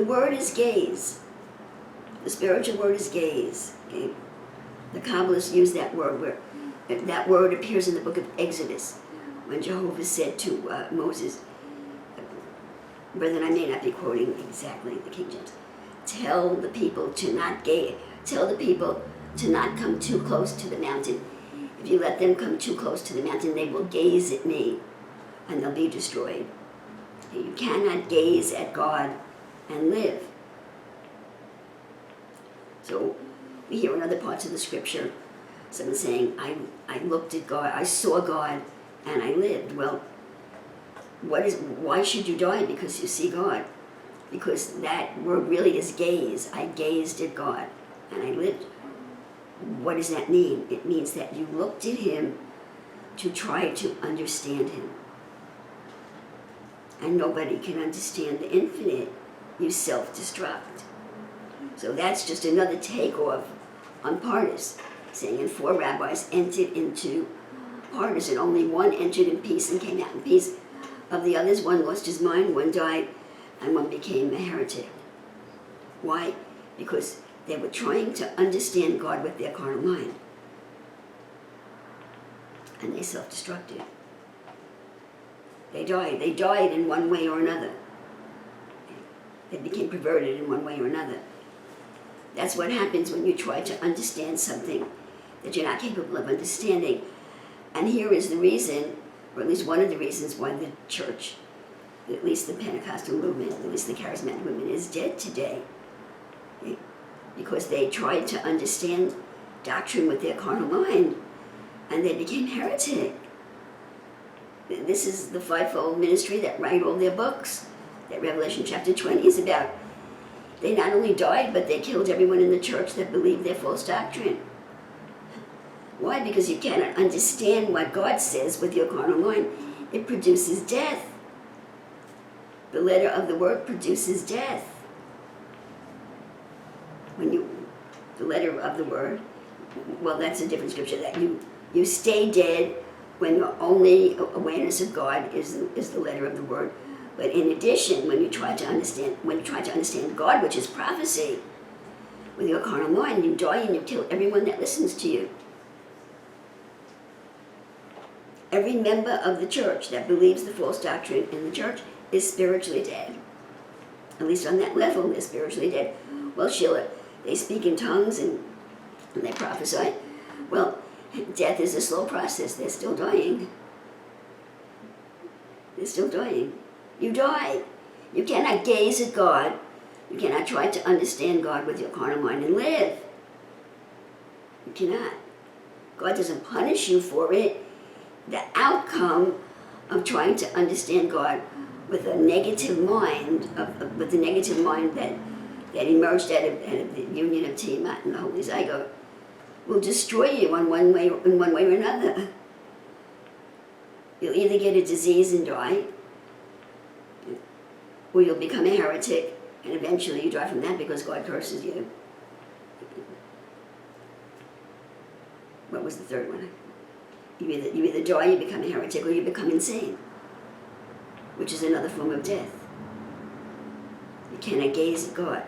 word is gaze. The spiritual word is gaze. Okay? The Kabbalists use that word where that word appears in the book of Exodus when Jehovah said to Moses, brethren, I may not be quoting exactly the King James, tell the people to not come too close to the mountain. If you let them come too close to the mountain, they will gaze at me and they'll be destroyed. You cannot gaze at God and live. So we hear in other parts of the scripture someone saying, I looked at God, I saw God, and I lived. Well, why should you die because you see God? Because that word really is gaze. I gazed at God, and I lived. What does that mean? It means that you looked at Him to try to understand Him. And nobody can understand the infinite. You self-destruct. So that's just another takeoff on Pardes, saying, and 4 rabbis entered into Pardes, and only one entered in peace and came out in peace. Of the others, one lost his mind, one died, and one became a heretic. Why? Because they were trying to understand God with their carnal mind. And they self-destructed. They died. They died in one way or another. They became perverted in one way or another. That's what happens when you try to understand something that you're not capable of understanding. And here is the reason, or at least one of the reasons why the church, at least the Pentecostal movement, at least the charismatic movement, is dead today. Because they tried to understand doctrine with their carnal mind, and they became heretic. This is the fivefold ministry that write all their books, that Revelation chapter 20 is about. They not only died, but they killed everyone in the church that believed their false doctrine. Why? Because you cannot understand what God says with your carnal mind. It produces death. The letter of the word produces death. The letter of the word, well, that's a different scripture, that you stay dead when your only awareness of God is the letter of the word. But in addition, when you try to understand God, which is prophecy, with your carnal mind, you die and you kill everyone that listens to you. Every member of the church that believes the false doctrine in the church is spiritually dead. At least on that level, they're spiritually dead. Well, Sheila, they speak in tongues and they prophesy. Well, death is a slow process. They're still dying. They're still dying. You die. You cannot gaze at God. You cannot try to understand God with your carnal mind and live. You cannot. God doesn't punish you for it. The outcome of trying to understand God with a negative mind, with the negative mind that emerged out of the union of Tiamat and the Holy Zygote, will destroy you in one way or another. You'll either get a disease and die, or you'll become a heretic, and eventually you die from that because God curses you. What was the third one? You either die, you become a heretic, or you become insane, which is another form of death. You cannot gaze at God.